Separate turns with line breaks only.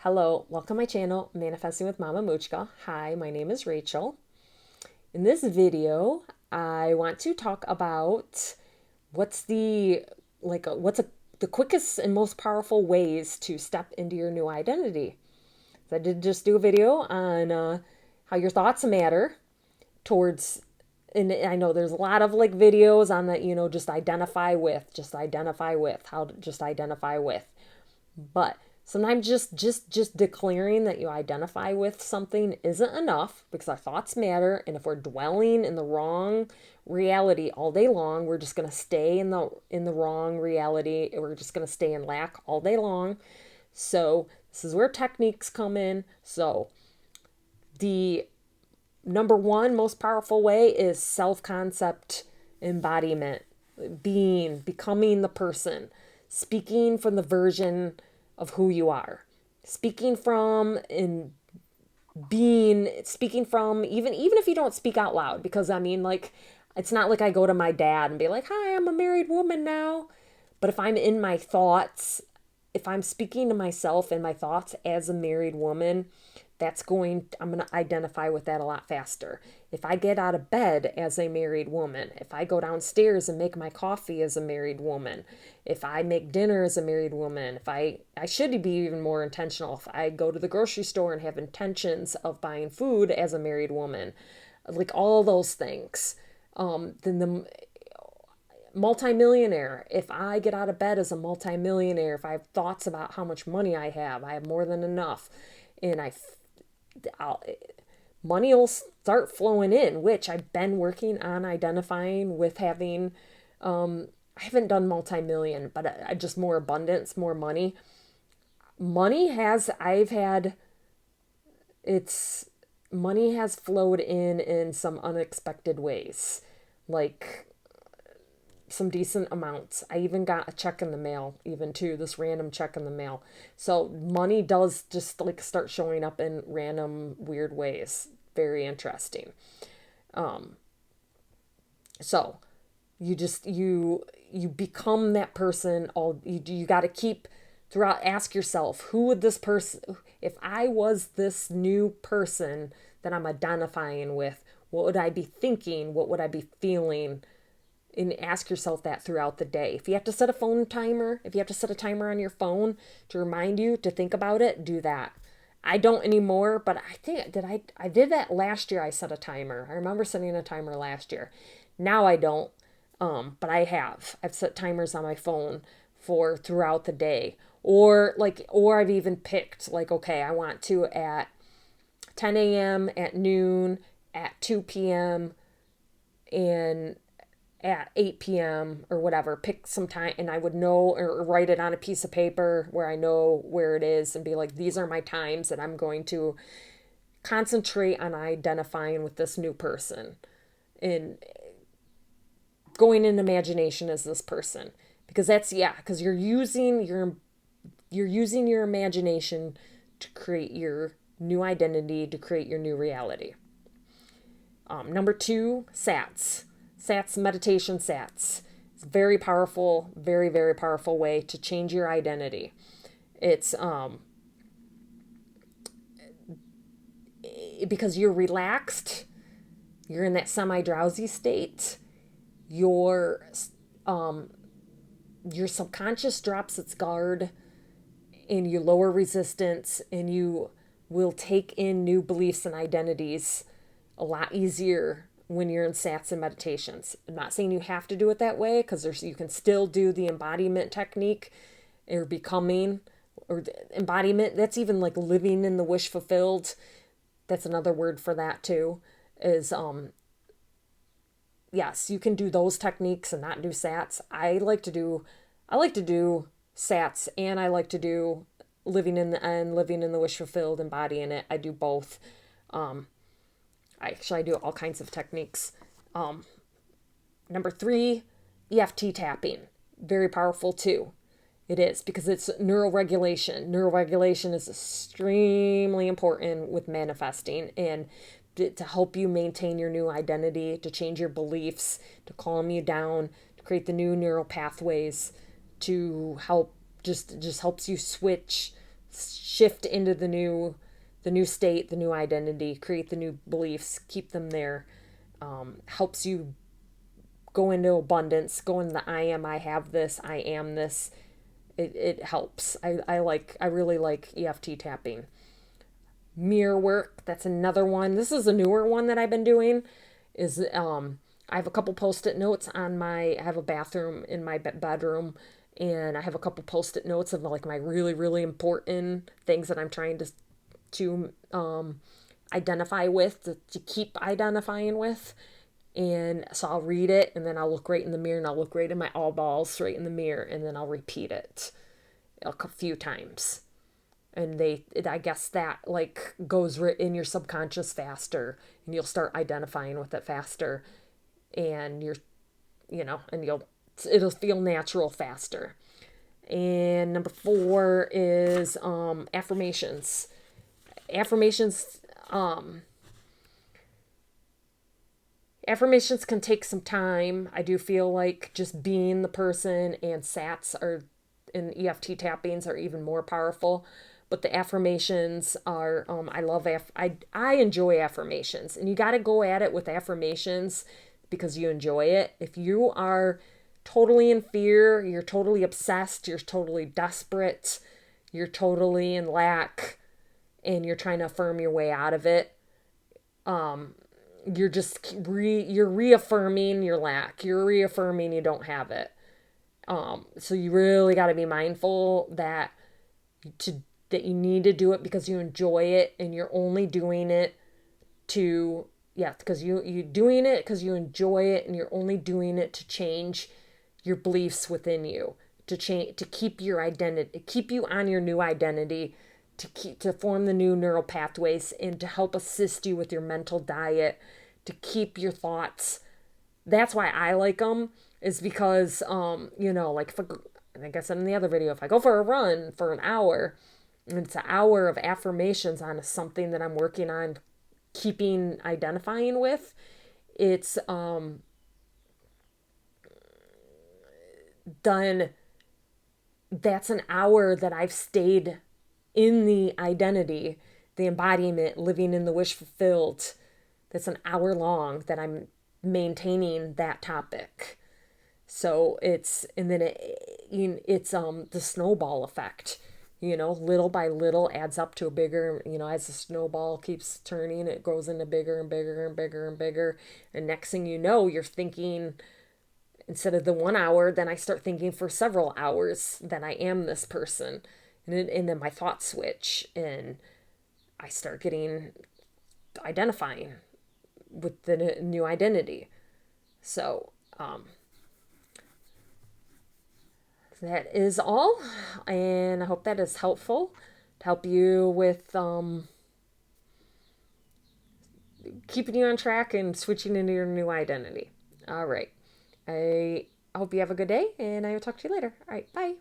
Hello, welcome to my channel, Manifesting with Mommamuchca. Hi, my name is Rachel. In this video, I want to talk about the quickest and most powerful ways to step into your new identity. So I did just do a video on how your thoughts matter towards, and I know there's a lot of like videos on that, just identify with, how to just identify with. But sometimes just declaring that you identify with something isn't enough because our thoughts matter, and if we're dwelling in the wrong reality all day long, we're just going to stay in the wrong reality. We're just going to stay in lack all day long. So, this is where techniques come in. So, the number one most powerful way is self-concept embodiment, becoming the person, speaking from the version of who you are, speaking from even if you don't speak out loud, because it's not like I go to my dad and be like, hi, I'm a married woman now. But if I'm in my thoughts, if I'm speaking to myself in my thoughts as a married woman, I'm going to identify with that a lot faster. If I get out of bed as a married woman, if I go downstairs and make my coffee as a married woman, if I make dinner as a married woman, I should be even more intentional. If I go to the grocery store and have intentions of buying food as a married woman, like all those things, then the multimillionaire, if I get out of bed as a multimillionaire, if I have thoughts about how much money I have more than enough, and money will start flowing in, which I've been working on identifying with having. I haven't done multi-million, but just more abundance, more money. Money has flowed in some unexpected ways, like some decent amounts. I even got a check in the mail, even too, this random check in the mail. So money does just like start showing up in random weird ways. Very interesting. So you become that person. You got to keep throughout. Ask yourself, who would this person, if I was this new person that I'm identifying with, what would I be thinking? What would I be feeling? And ask yourself that throughout the day. If you have to set a timer on your phone to remind you to think about it, do that. I don't anymore, but I did that last year. I set a timer. I remember setting a timer last year. Now I don't, but I've set timers on my phone for throughout the day, or I've even picked, like, okay, I want to at 10 a.m., at noon, at 2 p.m., and at 8 p.m. or whatever, pick some time, and I would know, or write it on a piece of paper where I know where it is, and be like, these are my times that I'm going to concentrate on identifying with this new person and going in imagination as this person. Because because you're using your imagination to create your new identity, to create your new reality. Number two, SATs. SATs, meditation SATs. It's very powerful, very, very powerful way to change your identity. It's because you're relaxed, you're in that semi-drowsy state, your subconscious drops its guard, and you lower resistance, and you will take in new beliefs and identities a lot easier when you're in sats and meditations. I'm not saying you have to do it that way, because you can still do the embodiment technique, or becoming, or embodiment. That's even like living in the wish fulfilled. That's another word for that too. Is yes, you can do those techniques and not do sats. I like to do sats, and I like to do living in the wish fulfilled, embodying it. I do both. I do all kinds of techniques. Number three, EFT tapping. Very powerful too. It is, because it's neuroregulation. Neuroregulation is extremely important with manifesting, and to help you maintain your new identity, to change your beliefs, to calm you down, to create the new neural pathways, to help just helps you switch shift into the new state, the new identity, create the new beliefs, keep them there. Helps you go into abundance, go into the I am, I have this, I am this. It helps. I really like EFT tapping. Mirror work, that's another one. This is a newer one that I've been doing. Is I have a couple post-it notes on my, I have a bathroom in my bedroom, and I have a couple post-it notes of like my really, really important things that I'm trying to identify with, to keep identifying with. And so I'll read it, and then I'll look right in the mirror, and I'll look right in my eyeballs, right in the mirror, and then I'll repeat it a few times. And I guess that like goes in your subconscious faster, and you'll start identifying with it faster, and and it'll feel natural faster. And number 4 is affirmations. Affirmations Affirmations can take some time. I do feel like just being the person, and SATs are, and EFT tappings are even more powerful. But the affirmations are, I love, I enjoy affirmations. And you got to go at it with affirmations because you enjoy it. If you are totally in fear, you're totally obsessed, you're totally desperate, you're totally in lack, and you're trying to affirm your way out of it, you're just you're reaffirming your lack. You're reaffirming you don't have it. So you really got to be mindful that you need to do it because you enjoy it, and you're only doing it because you doing it because you enjoy it, and you're only doing it to change your beliefs within you, to keep your identity, keep you on your new identity, to form the new neural pathways, and to help assist you with your mental diet, to keep your thoughts. That's why I like them, is because like if like I said in the other video, if I go for a run for an hour, and it's an hour of affirmations on something that I'm working on identifying with, it's done. That's an hour that I've stayed in the identity, the embodiment, living in the wish fulfilled. That's an hour long that I'm maintaining that topic. So it's the snowball effect. Little by little adds up to a bigger, as the snowball keeps turning, it grows into bigger and bigger and bigger and bigger. And next thing you know, you're thinking, instead of the 1 hour, then I start thinking for several hours that I am this person. And then my thoughts switch, and I start identifying with the new identity. So, that is all, and I hope that is helpful to help you with keeping you on track and switching into your new identity. All right. I hope you have a good day, and I will talk to you later. All right. Bye.